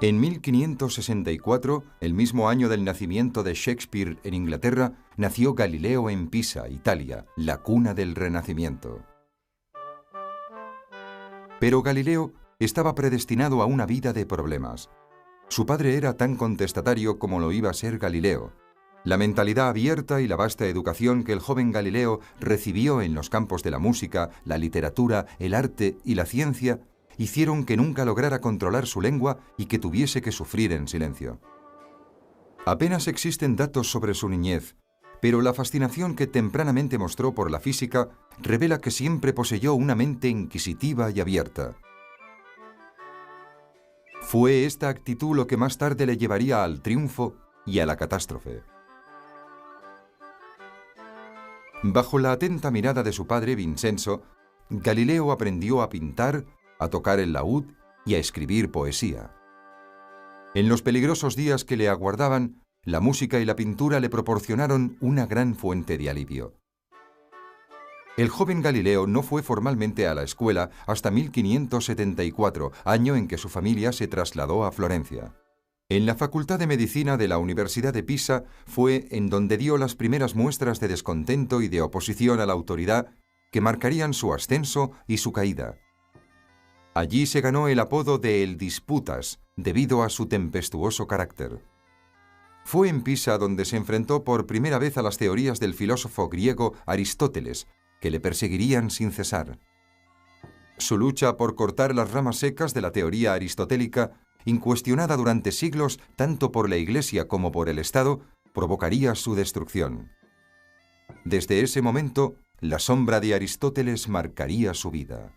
En 1564, el mismo año del nacimiento de Shakespeare en Inglaterra, nació Galileo en Pisa, Italia, la cuna del Renacimiento. Pero Galileo estaba predestinado a una vida de problemas. Su padre era tan contestatario como lo iba a ser Galileo. La mentalidad abierta y la vasta educación que el joven Galileo recibió en los campos de la música, la literatura, el arte y la ciencia hicieron que nunca lograra controlar su lengua y que tuviese que sufrir en silencio. Apenas existen datos sobre su niñez, pero la fascinación que tempranamente mostró por la física revela que siempre poseyó una mente inquisitiva y abierta. Fue esta actitud lo que más tarde le llevaría al triunfo y a la catástrofe. Bajo la atenta mirada de su padre Vincenzo, Galileo aprendió a pintar, a tocar el laúd y a escribir poesía. En los peligrosos días que le aguardaban, la música y la pintura le proporcionaron una gran fuente de alivio. El joven Galileo no fue formalmente a la escuela hasta 1574, año en que su familia se trasladó a Florencia. En la Facultad de Medicina de la Universidad de Pisa fue en donde dio las primeras muestras de descontento y de oposición a la autoridad que marcarían su ascenso y su caída. Allí se ganó el apodo de El Disputas, debido a su tempestuoso carácter. Fue en Pisa donde se enfrentó por primera vez a las teorías del filósofo griego Aristóteles, que le perseguirían sin cesar. Su lucha por cortar las ramas secas de la teoría aristotélica, incuestionada durante siglos tanto por la Iglesia como por el Estado, provocaría su destrucción. Desde ese momento, la sombra de Aristóteles marcaría su vida.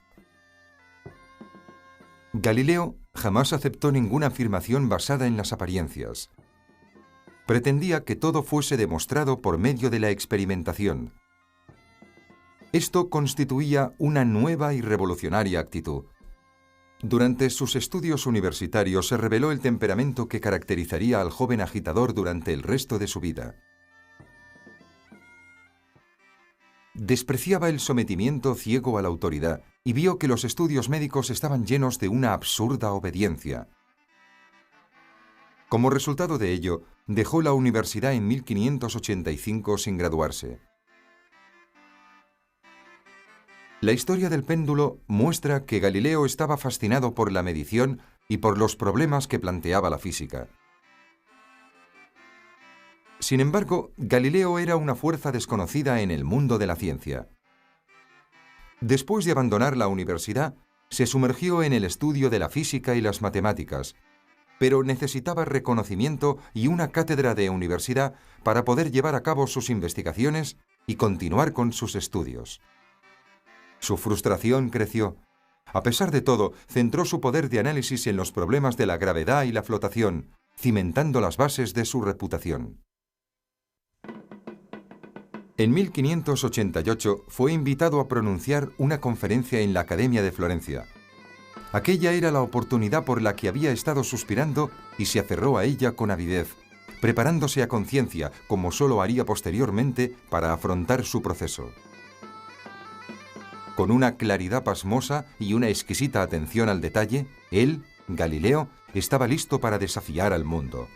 Galileo jamás aceptó ninguna afirmación basada en las apariencias. Pretendía que todo fuese demostrado por medio de la experimentación. Esto constituía una nueva y revolucionaria actitud. Durante sus estudios universitarios se reveló el temperamento que caracterizaría al joven agitador durante el resto de su vida. Despreciaba el sometimiento ciego a la autoridad y vio que los estudios médicos estaban llenos de una absurda obediencia. Como resultado de ello, dejó la universidad en 1585 sin graduarse. La historia del péndulo muestra que Galileo estaba fascinado por la medición y por los problemas que planteaba la física. Sin embargo, Galileo era una fuerza desconocida en el mundo de la ciencia. Después de abandonar la universidad, se sumergió en el estudio de la física y las matemáticas, pero necesitaba reconocimiento y una cátedra de universidad para poder llevar a cabo sus investigaciones y continuar con sus estudios. Su frustración creció. A pesar de todo, centró su poder de análisis en los problemas de la gravedad y la flotación, cimentando las bases de su reputación. En 1588 fue invitado a pronunciar una conferencia en la Academia de Florencia. Aquella era la oportunidad por la que había estado suspirando y se aferró a ella con avidez, preparándose a conciencia, como solo haría posteriormente, para afrontar su proceso. Con una claridad pasmosa y una exquisita atención al detalle, él, Galileo, estaba listo para desafiar al mundo.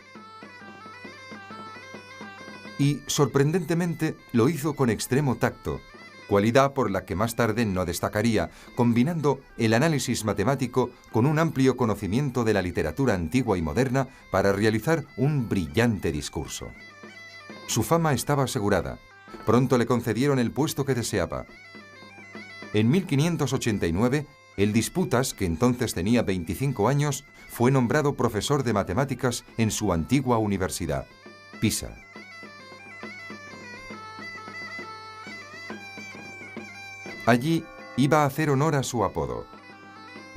Y, sorprendentemente, lo hizo con extremo tacto, cualidad por la que más tarde no destacaría, combinando el análisis matemático con un amplio conocimiento de la literatura antigua y moderna para realizar un brillante discurso. Su fama estaba asegurada. Pronto le concedieron el puesto que deseaba. En 1589, el Disputas, que entonces tenía 25 años, fue nombrado profesor de matemáticas en su antigua universidad, Pisa. Allí iba a hacer honor a su apodo.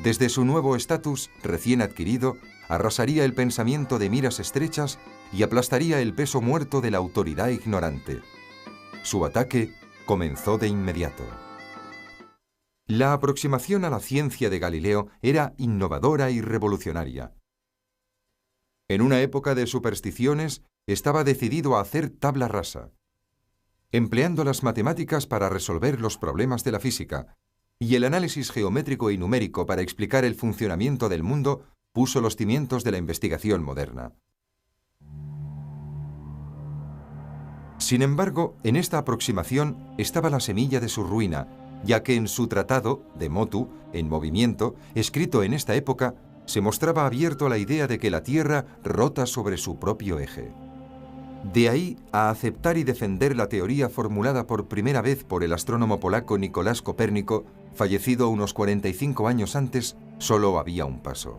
Desde su nuevo estatus, recién adquirido, arrasaría el pensamiento de miras estrechas y aplastaría el peso muerto de la autoridad ignorante. Su ataque comenzó de inmediato. La aproximación a la ciencia de Galileo era innovadora y revolucionaria. En una época de supersticiones, estaba decidido a hacer tabla rasa, empleando las matemáticas para resolver los problemas de la física y el análisis geométrico y numérico para explicar el funcionamiento del mundo. puso los cimientos de la investigación moderna. Sin embargo, en esta aproximación estaba la semilla de su ruina, ya que en su tratado, De Motu, en movimiento, escrito en esta época, se mostraba abierto a la idea de que la Tierra rota sobre su propio eje. De ahí a aceptar y defender la teoría formulada por primera vez por el astrónomo polaco Nicolás Copérnico, fallecido unos 45 años antes, solo había un paso.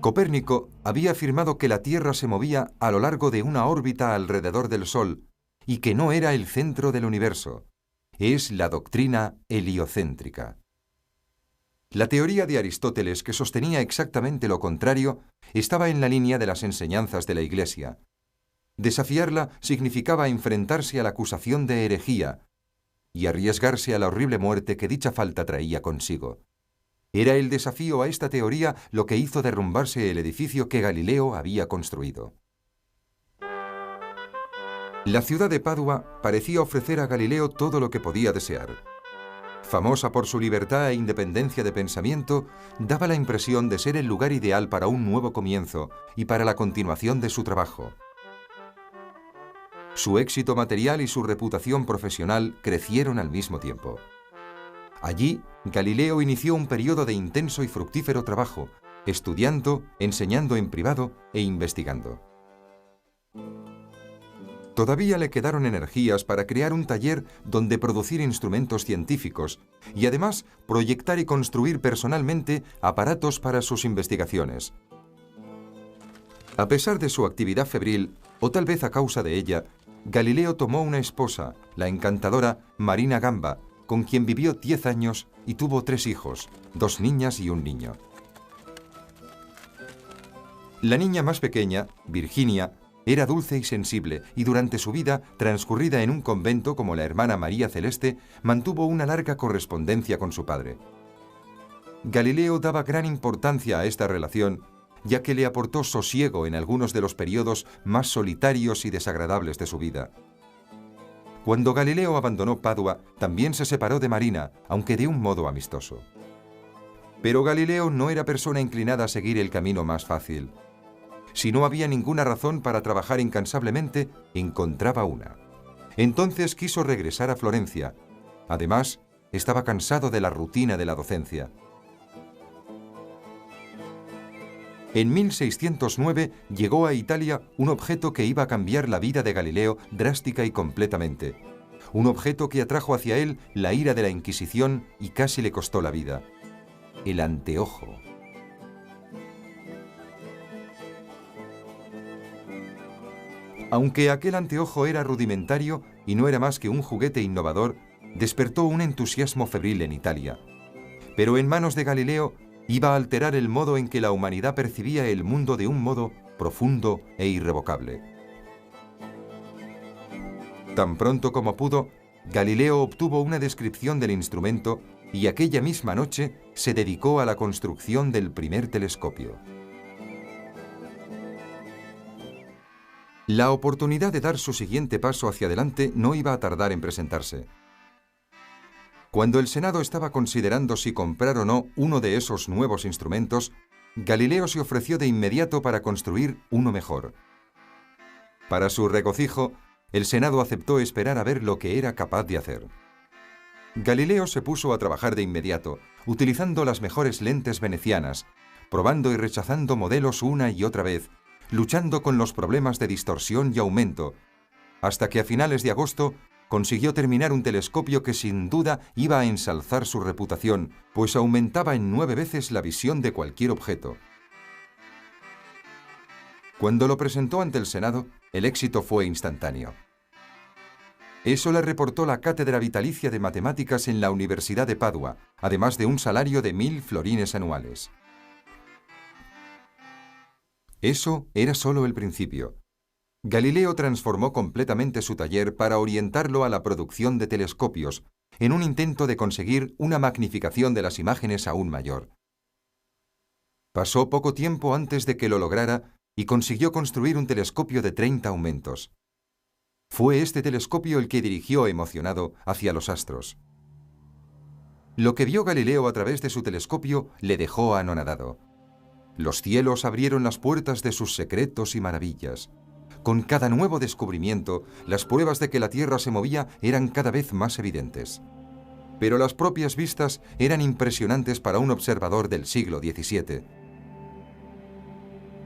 Copérnico había afirmado que la Tierra se movía a lo largo de una órbita alrededor del Sol y que no era el centro del universo. Es la doctrina heliocéntrica. La teoría de Aristóteles, que sostenía exactamente lo contrario, estaba en la línea de las enseñanzas de la Iglesia. Desafiarla significaba enfrentarse a la acusación de herejía y arriesgarse a la horrible muerte que dicha falta traía consigo. Era el desafío a esta teoría lo que hizo derrumbarse el edificio que Galileo había construido. La ciudad de Padua parecía ofrecer a Galileo todo lo que podía desear. Famosa por su libertad e independencia de pensamiento, daba la impresión de ser el lugar ideal para un nuevo comienzo y para la continuación de su trabajo. Su éxito material y su reputación profesional crecieron al mismo tiempo. Allí, Galileo inició un periodo de intenso y fructífero trabajo, estudiando, enseñando en privado e investigando. Todavía le quedaron energías para crear un taller donde producir instrumentos científicos y además proyectar y construir personalmente aparatos para sus investigaciones. A pesar de su actividad febril, o tal vez a causa de ella, Galileo tomó una esposa, la encantadora Marina Gamba, con quien vivió 10 años y tuvo 3 hijos, 2 niñas y un niño. La niña más pequeña, Virginia, era dulce y sensible y durante su vida, transcurrida en un convento como la hermana María Celeste, mantuvo una larga correspondencia con su padre. Galileo daba gran importancia a esta relación, ya que le aportó sosiego en algunos de los periodos más solitarios y desagradables de su vida. Cuando Galileo abandonó Padua, también se separó de Marina, aunque de un modo amistoso. Pero Galileo no era persona inclinada a seguir el camino más fácil. Si no había ninguna razón para trabajar incansablemente, encontraba una. Entonces quiso regresar a Florencia. Además, estaba cansado de la rutina de la docencia. En 1609 llegó a Italia un objeto que iba a cambiar la vida de Galileo drástica y completamente. Un objeto que atrajo hacia él la ira de la Inquisición y casi le costó la vida. El anteojo. Aunque aquel anteojo era rudimentario y no era más que un juguete innovador, despertó un entusiasmo febril en Italia. Pero en manos de Galileo iba a alterar el modo en que la humanidad percibía el mundo de un modo profundo e irrevocable. Tan pronto como pudo, Galileo obtuvo una descripción del instrumento y aquella misma noche se dedicó a la construcción del primer telescopio. La oportunidad de dar su siguiente paso hacia adelante no iba a tardar en presentarse. Cuando el Senado estaba considerando si comprar o no uno de esos nuevos instrumentos, Galileo se ofreció de inmediato para construir uno mejor. Para su regocijo, el Senado aceptó esperar a ver lo que era capaz de hacer. Galileo se puso a trabajar de inmediato, utilizando las mejores lentes venecianas, probando y rechazando modelos una y otra vez, luchando con los problemas de distorsión y aumento, hasta que a finales de agosto consiguió terminar un telescopio que sin duda iba a ensalzar su reputación, pues aumentaba en 9 veces la visión de cualquier objeto. Cuando lo presentó ante el Senado, el éxito fue instantáneo. Eso le reportó la cátedra vitalicia de matemáticas en la Universidad de Padua, además de un salario de 1000 florines anuales. Eso era solo el principio. Galileo transformó completamente su taller para orientarlo a la producción de telescopios, en un intento de conseguir una magnificación de las imágenes aún mayor. Pasó poco tiempo antes de que lo lograra y consiguió construir un telescopio de 30 aumentos. Fue este telescopio el que dirigió emocionado hacia los astros. Lo que vio Galileo a través de su telescopio le dejó anonadado. Los cielos abrieron las puertas de sus secretos y maravillas. Con cada nuevo descubrimiento, las pruebas de que la Tierra se movía eran cada vez más evidentes. Pero las propias vistas eran impresionantes para un observador del siglo XVII.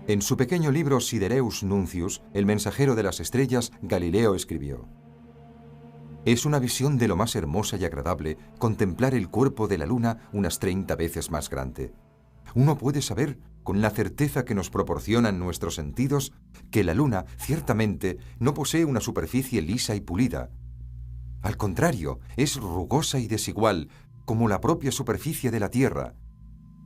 En su pequeño libro Sidereus Nuncius, el mensajero de las estrellas, Galileo escribió: «Es una visión de lo más hermosa y agradable contemplar el cuerpo de la luna unas 30 veces más grande. Uno puede saber, con la certeza que nos proporcionan nuestros sentidos, que la luna, ciertamente, no posee una superficie lisa y pulida. Al contrario, es rugosa y desigual, como la propia superficie de la Tierra.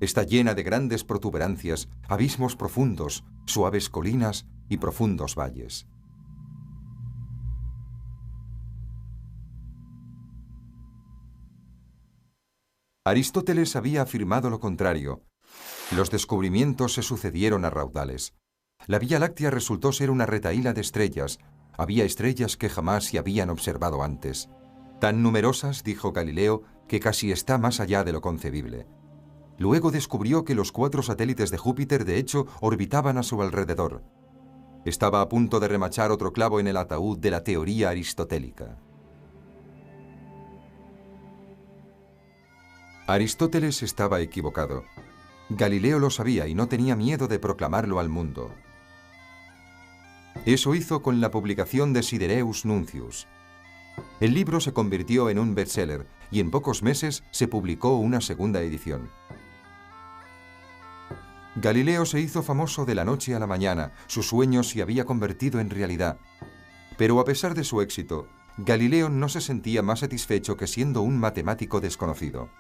Está llena de grandes protuberancias, abismos profundos, suaves colinas y profundos valles». Aristóteles había afirmado lo contrario. Los descubrimientos se sucedieron a raudales. La Vía Láctea resultó ser una retahíla de estrellas. Había estrellas que jamás se habían observado antes. Tan numerosas, dijo Galileo, que casi está más allá de lo concebible. Luego descubrió que los 4 satélites de Júpiter, de hecho, orbitaban a su alrededor. Estaba a punto de remachar otro clavo en el ataúd de la teoría aristotélica. Aristóteles estaba equivocado. Galileo lo sabía y no tenía miedo de proclamarlo al mundo. Eso hizo con la publicación de Sidereus Nuncius. El libro se convirtió en un bestseller y en pocos meses se publicó una segunda edición. Galileo se hizo famoso de la noche a la mañana, su sueño se había convertido en realidad. Pero a pesar de su éxito, Galileo no se sentía más satisfecho que siendo un matemático desconocido.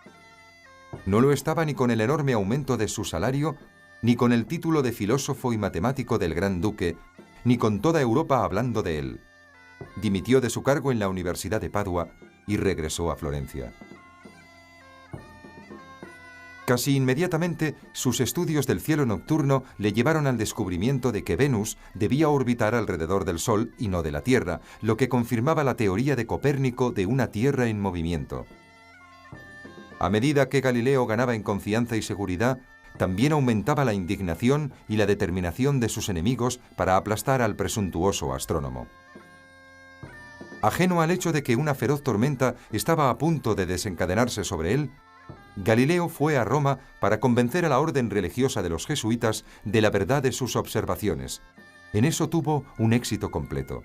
No lo estaba ni con el enorme aumento de su salario, ni con el título de filósofo y matemático del Gran Duque, ni con toda Europa hablando de él. Dimitió de su cargo en la Universidad de Padua y regresó a Florencia. Casi inmediatamente, sus estudios del cielo nocturno le llevaron al descubrimiento de que Venus debía orbitar alrededor del Sol y no de la Tierra, lo que confirmaba la teoría de Copérnico de una Tierra en movimiento. A medida que Galileo ganaba en confianza y seguridad, también aumentaba la indignación y la determinación de sus enemigos para aplastar al presuntuoso astrónomo. Ajeno al hecho de que una feroz tormenta estaba a punto de desencadenarse sobre él, Galileo fue a Roma para convencer a la orden religiosa de los jesuitas de la verdad de sus observaciones. En eso tuvo un éxito completo.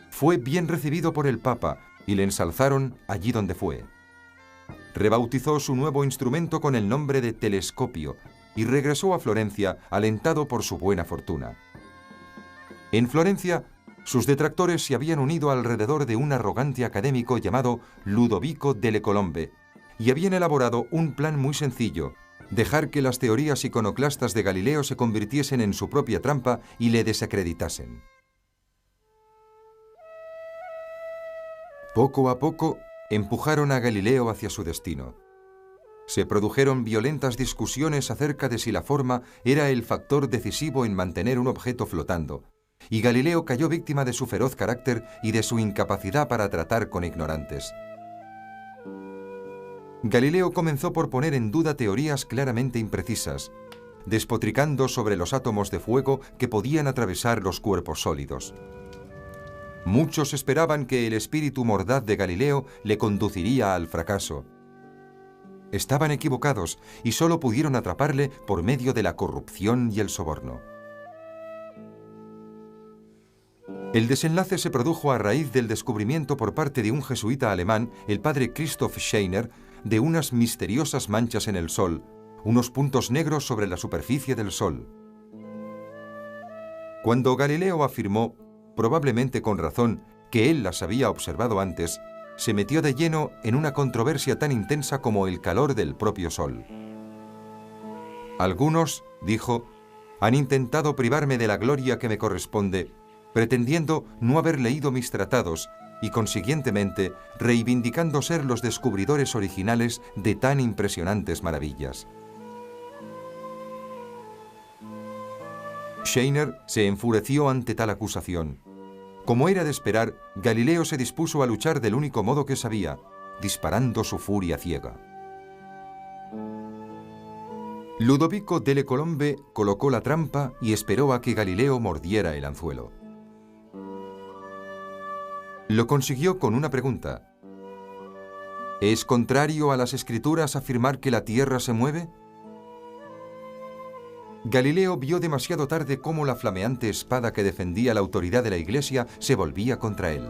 Fue bien recibido por el Papa y le ensalzaron allí donde fue. Rebautizó su nuevo instrumento con el nombre de telescopio y regresó a Florencia alentado por su buena fortuna. En Florencia, sus detractores se habían unido alrededor de un arrogante académico llamado Ludovico delle Colombe y habían elaborado un plan muy sencillo: dejar que las teorías iconoclastas de Galileo se convirtiesen en su propia trampa y le desacreditasen. Poco a poco, empujaron a Galileo hacia su destino. Se produjeron violentas discusiones acerca de si la forma era el factor decisivo en mantener un objeto flotando, y Galileo cayó víctima de su feroz carácter y de su incapacidad para tratar con ignorantes. Galileo comenzó por poner en duda teorías claramente imprecisas, despotricando sobre los átomos de fuego que podían atravesar los cuerpos sólidos. Muchos esperaban que el espíritu mordaz de Galileo le conduciría al fracaso. Estaban equivocados y solo pudieron atraparle por medio de la corrupción y el soborno. El desenlace se produjo a raíz del descubrimiento por parte de un jesuita alemán, el padre Christoph Scheiner, de unas misteriosas manchas en el Sol, unos puntos negros sobre la superficie del Sol. Cuando Galileo afirmó, probablemente con razón, que él las había observado antes, se metió de lleno en una controversia tan intensa como el calor del propio Sol. Algunos, dijo, han intentado privarme de la gloria que me corresponde, pretendiendo no haber leído mis tratados y, consiguientemente, reivindicando ser los descubridores originales de tan impresionantes maravillas. Scheiner se enfureció ante tal acusación. Como era de esperar, Galileo se dispuso a luchar del único modo que sabía, disparando su furia ciega. Ludovico delle Colombe colocó la trampa y esperó a que Galileo mordiera el anzuelo. Lo consiguió con una pregunta. ¿Es contrario a las Escrituras afirmar que la Tierra se mueve? Galileo vio demasiado tarde cómo la flameante espada que defendía la autoridad de la Iglesia se volvía contra él.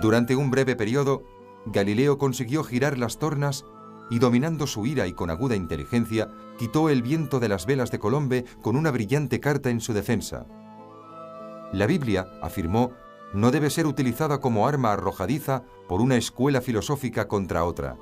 Durante un breve periodo, Galileo consiguió girar las tornas y, dominando su ira y con aguda inteligencia, quitó el viento de las velas de Colombe con una brillante carta en su defensa. La Biblia, afirmó, no debe ser utilizada como arma arrojadiza por una escuela filosófica contra otra.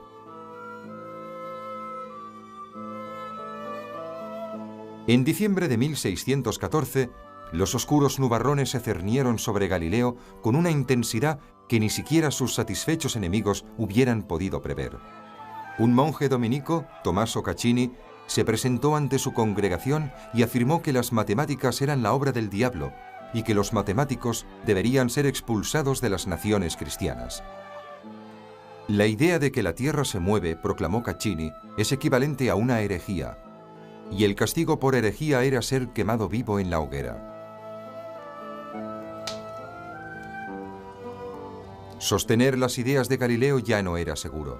En diciembre de 1614, los oscuros nubarrones se cernieron sobre Galileo con una intensidad que ni siquiera sus satisfechos enemigos hubieran podido prever. Un monje dominico, Tommaso Caccini, se presentó ante su congregación y afirmó que las matemáticas eran la obra del diablo y que los matemáticos deberían ser expulsados de las naciones cristianas. La idea de que la Tierra se mueve, proclamó Caccini, es equivalente a una herejía, y el castigo por herejía era ser quemado vivo en la hoguera. Sostener las ideas de Galileo ya no era seguro.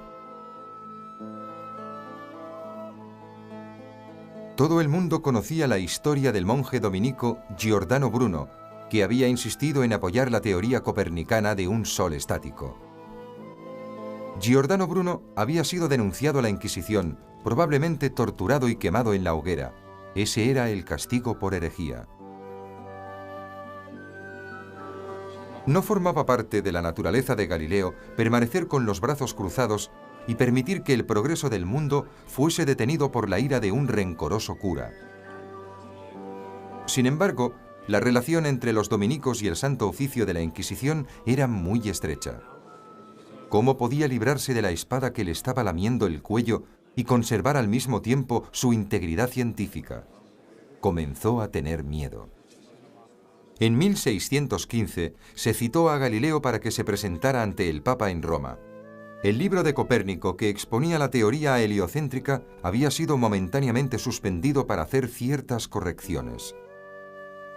Todo el mundo conocía la historia del monje dominico Giordano Bruno, que había insistido en apoyar la teoría copernicana de un sol estático. Giordano Bruno había sido denunciado a la Inquisición, probablemente torturado y quemado en la hoguera. Ese era el castigo por herejía. No formaba parte de la naturaleza de Galileo permanecer con los brazos cruzados y permitir que el progreso del mundo fuese detenido por la ira de un rencoroso cura. Sin embargo, la relación entre los dominicos y el Santo Oficio de la Inquisición era muy estrecha. ¿Cómo podía librarse de la espada que le estaba lamiendo el cuello y conservar al mismo tiempo su integridad científica? Comenzó a tener miedo. En 1615 se citó a Galileo para que se presentara ante el Papa en Roma. El libro de Copérnico, que exponía la teoría heliocéntrica, había sido momentáneamente suspendido para hacer ciertas correcciones.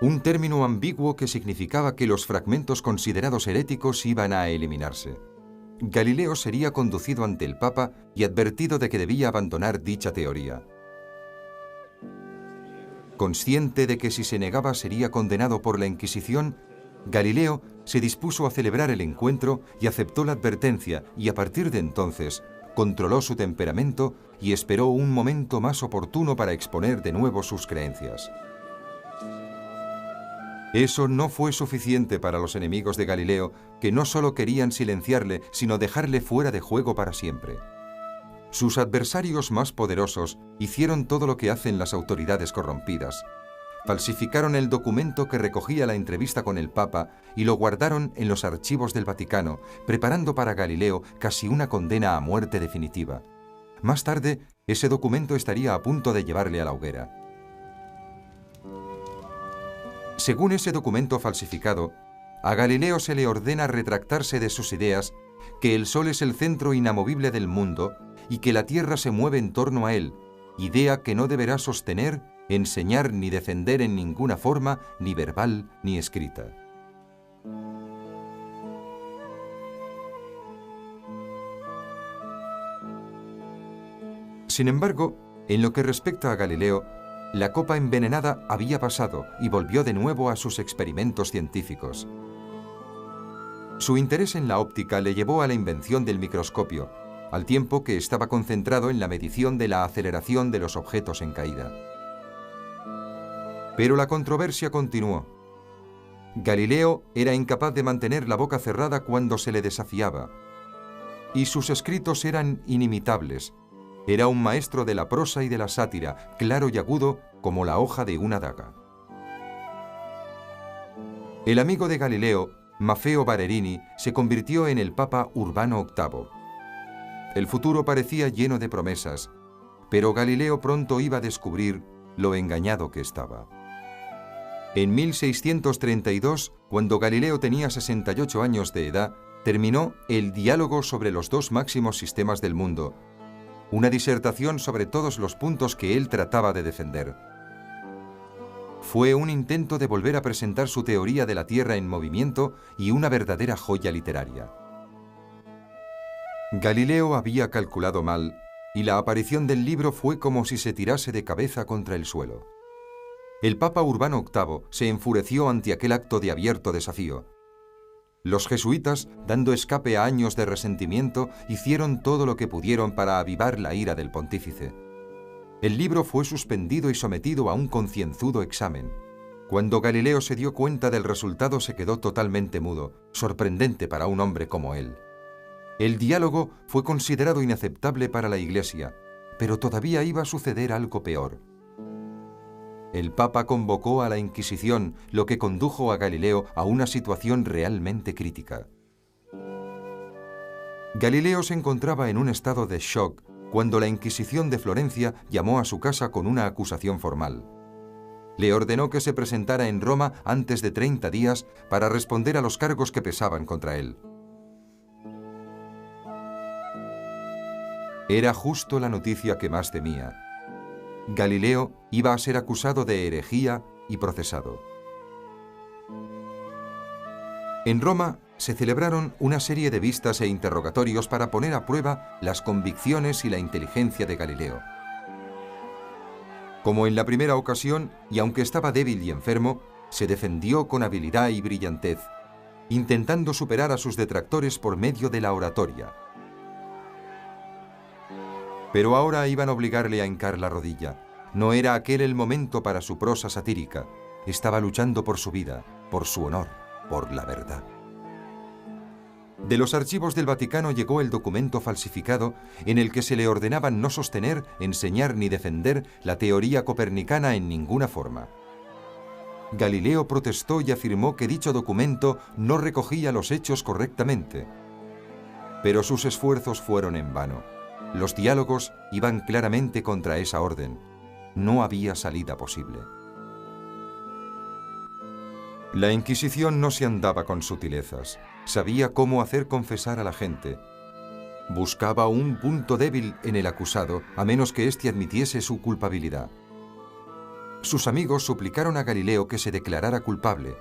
Un término ambiguo que significaba que los fragmentos considerados heréticos iban a eliminarse. Galileo sería conducido ante el Papa y advertido de que debía abandonar dicha teoría. Consciente de que si se negaba sería condenado por la Inquisición, Galileo se dispuso a celebrar el encuentro y aceptó la advertencia y a partir de entonces controló su temperamento y esperó un momento más oportuno para exponer de nuevo sus creencias. Eso no fue suficiente para los enemigos de Galileo, que no solo querían silenciarle, sino dejarle fuera de juego para siempre. Sus adversarios más poderosos hicieron todo lo que hacen las autoridades corrompidas. Falsificaron el documento que recogía la entrevista con el Papa y lo guardaron en los archivos del Vaticano, preparando para Galileo casi una condena a muerte definitiva. Más tarde, ese documento estaría a punto de llevarle a la hoguera. Según ese documento falsificado, a Galileo se le ordena retractarse de sus ideas, que el Sol es el centro inamovible del mundo y que la Tierra se mueve en torno a él, idea que no deberá sostener, enseñar ni defender en ninguna forma, ni verbal ni escrita. Sin embargo, en lo que respecta a Galileo, la copa envenenada había pasado y volvió de nuevo a sus experimentos científicos. Su interés en la óptica le llevó a la invención del microscopio, al tiempo que estaba concentrado en la medición de la aceleración de los objetos en caída. Pero la controversia continuó. Galileo era incapaz de mantener la boca cerrada cuando se le desafiaba, y sus escritos eran inimitables. Era un maestro de la prosa y de la sátira, claro y agudo como la hoja de una daga. El amigo de Galileo, Maffeo Barerini, se convirtió en el Papa Urbano VIII. El futuro parecía lleno de promesas, pero Galileo pronto iba a descubrir lo engañado que estaba. En 1632, cuando Galileo tenía 68 años de edad, terminó el Diálogo sobre los dos máximos sistemas del mundo, una disertación sobre todos los puntos que él trataba de defender. Fue un intento de volver a presentar su teoría de la Tierra en movimiento y una verdadera joya literaria. Galileo había calculado mal, y la aparición del libro fue como si se tirase de cabeza contra el suelo. El Papa Urbano VIII se enfureció ante aquel acto de abierto desafío. Los jesuitas, dando escape a años de resentimiento, hicieron todo lo que pudieron para avivar la ira del pontífice. El libro fue suspendido y sometido a un concienzudo examen. Cuando Galileo se dio cuenta del resultado, se quedó totalmente mudo, sorprendente para un hombre como él. El diálogo fue considerado inaceptable para la Iglesia, pero todavía iba a suceder algo peor. El Papa convocó a la Inquisición, lo que condujo a Galileo a una situación realmente crítica. Galileo se encontraba en un estado de shock cuando la Inquisición de Florencia llamó a su casa con una acusación formal. Le ordenó que se presentara en Roma antes de 30 días para responder a los cargos que pesaban contra él. Era justo la noticia que más temía. Galileo iba a ser acusado de herejía y procesado. En Roma se celebraron una serie de vistas e interrogatorios para poner a prueba las convicciones y la inteligencia de Galileo. Como en la primera ocasión, y aunque estaba débil y enfermo, se defendió con habilidad y brillantez, intentando superar a sus detractores por medio de la oratoria. Pero ahora iban a obligarle a hincar la rodilla. No era aquel el momento para su prosa satírica. Estaba luchando por su vida, por su honor, por la verdad. De los archivos del Vaticano llegó el documento falsificado en el que se le ordenaban no sostener, enseñar ni defender la teoría copernicana en ninguna forma. Galileo protestó y afirmó que dicho documento no recogía los hechos correctamente. Pero sus esfuerzos fueron en vano. Los diálogos iban claramente contra esa orden. No había salida posible. La Inquisición no se andaba con sutilezas. Sabía cómo hacer confesar a la gente. Buscaba un punto débil en el acusado, a menos que éste admitiese su culpabilidad. Sus amigos suplicaron a Galileo que se declarara culpable.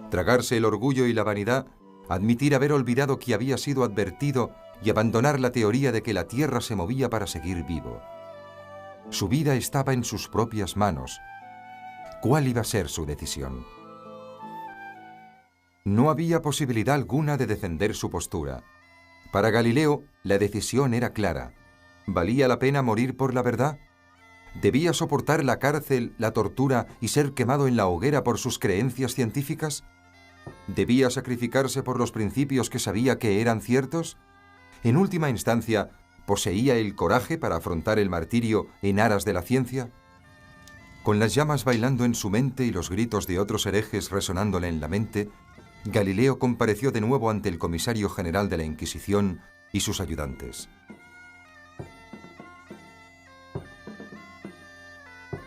Tragarse el orgullo y la vanidad, admitir haber olvidado que había sido advertido y abandonar la teoría de que la Tierra se movía para seguir vivo. Su vida estaba en sus propias manos. ¿Cuál iba a ser su decisión? No había posibilidad alguna de defender su postura. Para Galileo, la decisión era clara. ¿Valía la pena morir por la verdad? ¿Debía soportar la cárcel, la tortura y ser quemado en la hoguera por sus creencias científicas? ¿Debía sacrificarse por los principios que sabía que eran ciertos? En última instancia, ¿poseía el coraje para afrontar el martirio en aras de la ciencia? Con las llamas bailando en su mente y los gritos de otros herejes resonándole en la mente, Galileo compareció de nuevo ante el comisario general de la Inquisición y sus ayudantes.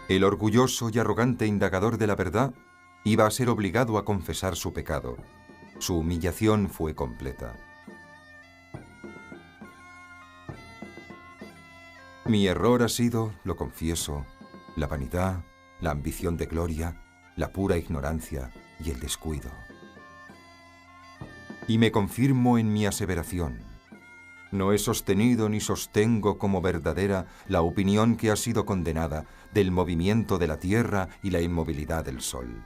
El orgulloso y arrogante indagador de la verdad iba a ser obligado a confesar su pecado. Su humillación fue completa. Mi error ha sido, lo confieso, la vanidad, la ambición de gloria, la pura ignorancia y el descuido. Y me confirmo en mi aseveración. No he sostenido ni sostengo como verdadera la opinión que ha sido condenada del movimiento de la Tierra y la inmovilidad del Sol.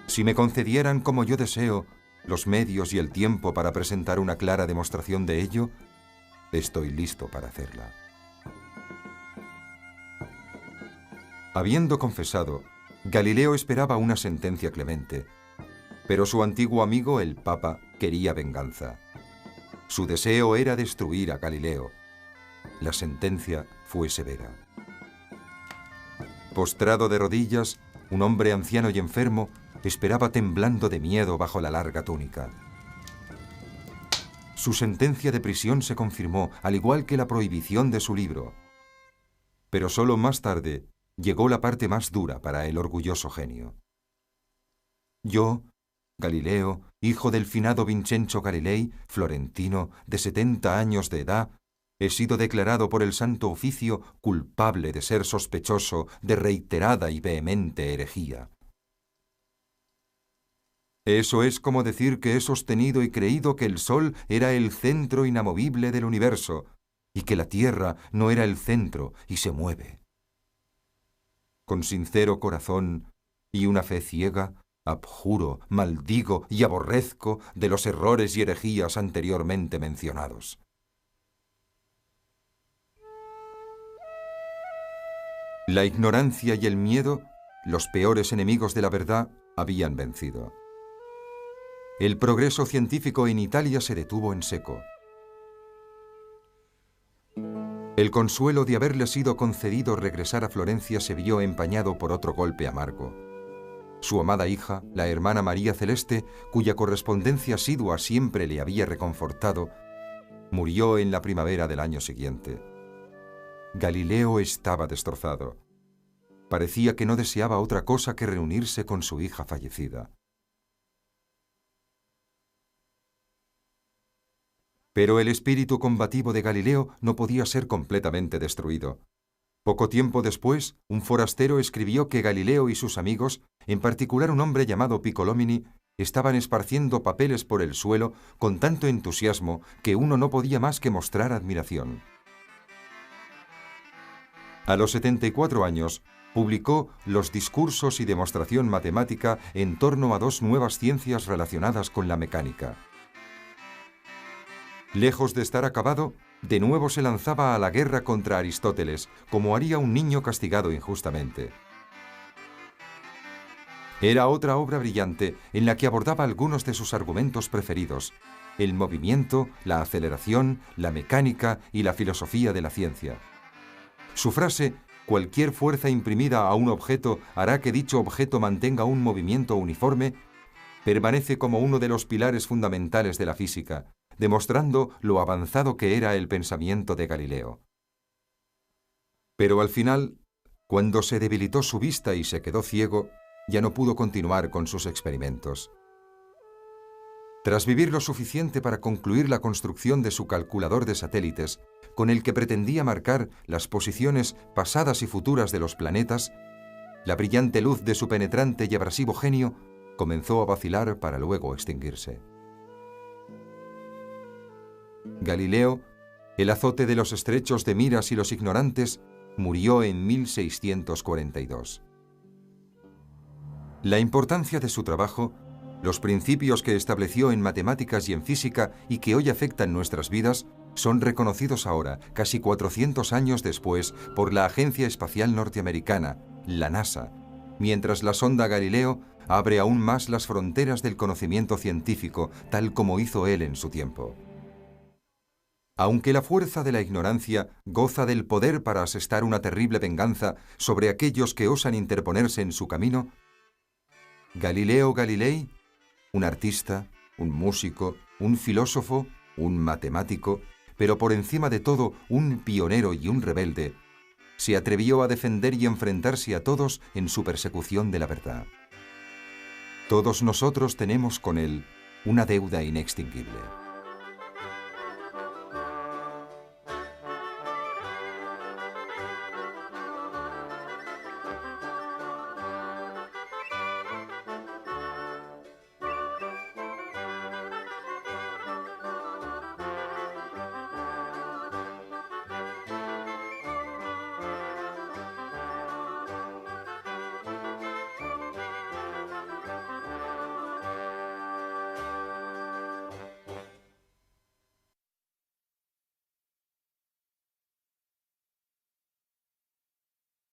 Si me concedieran, como yo deseo, los medios y el tiempo para presentar una clara demostración de ello, estoy listo para hacerla. Habiendo confesado, Galileo esperaba una sentencia clemente, pero su antiguo amigo, el Papa, quería venganza. Su deseo era destruir a Galileo. La sentencia fue severa. Postrado de rodillas, un hombre anciano y enfermo esperaba temblando de miedo bajo la larga túnica. Su sentencia de prisión se confirmó, al igual que la prohibición de su libro. Pero solo más tarde llegó la parte más dura para el orgulloso genio. Yo, Galileo, hijo del finado Vincenzo Galilei, florentino, de 70 años de edad, he sido declarado por el Santo Oficio culpable de ser sospechoso de reiterada y vehemente herejía. Eso es como decir que he sostenido y creído que el Sol era el centro inamovible del universo, y que la Tierra no era el centro y se mueve. Con sincero corazón y una fe ciega, abjuro, maldigo y aborrezco de los errores y herejías anteriormente mencionados. La ignorancia y el miedo, los peores enemigos de la verdad, habían vencido. El progreso científico en Italia se detuvo en seco. El consuelo de haberle sido concedido regresar a Florencia se vio empañado por otro golpe amargo. Su amada hija, la hermana María Celeste, cuya correspondencia asidua siempre le había reconfortado, murió en la primavera del año siguiente. Galileo estaba destrozado. Parecía que no deseaba otra cosa que reunirse con su hija fallecida. Pero el espíritu combativo de Galileo no podía ser completamente destruido. Poco tiempo después, un forastero escribió que Galileo y sus amigos, en particular un hombre llamado Piccolomini, estaban esparciendo papeles por el suelo con tanto entusiasmo que uno no podía más que mostrar admiración. A los 74 años, publicó Los discursos y demostración matemática en torno a dos nuevas ciencias relacionadas con la mecánica. Lejos de estar acabado, de nuevo se lanzaba a la guerra contra Aristóteles, como haría un niño castigado injustamente. Era otra obra brillante en la que abordaba algunos de sus argumentos preferidos: el movimiento, la aceleración, la mecánica y la filosofía de la ciencia. Su frase, cualquier fuerza imprimida a un objeto hará que dicho objeto mantenga un movimiento uniforme, permanece como uno de los pilares fundamentales de la física, demostrando lo avanzado que era el pensamiento de Galileo. Pero al final, cuando se debilitó su vista y se quedó ciego, ya no pudo continuar con sus experimentos. Tras vivir lo suficiente para concluir la construcción de su calculador de satélites, con el que pretendía marcar las posiciones pasadas y futuras de los planetas, la brillante luz de su penetrante y abrasivo genio comenzó a vacilar para luego extinguirse. Galileo, el azote de los estrechos de miras y los ignorantes, murió en 1642. La importancia de su trabajo, los principios que estableció en matemáticas y en física y que hoy afectan nuestras vidas, son reconocidos ahora, casi 400 años después, por la Agencia Espacial Norteamericana, la NASA, mientras la sonda Galileo abre aún más las fronteras del conocimiento científico, tal como hizo él en su tiempo. Aunque la fuerza de la ignorancia goza del poder para asestar una terrible venganza sobre aquellos que osan interponerse en su camino, Galileo Galilei, un artista, un músico, un filósofo, un matemático, pero por encima de todo un pionero y un rebelde, se atrevió a defender y enfrentarse a todos en su persecución de la verdad. Todos nosotros tenemos con él una deuda inextinguible.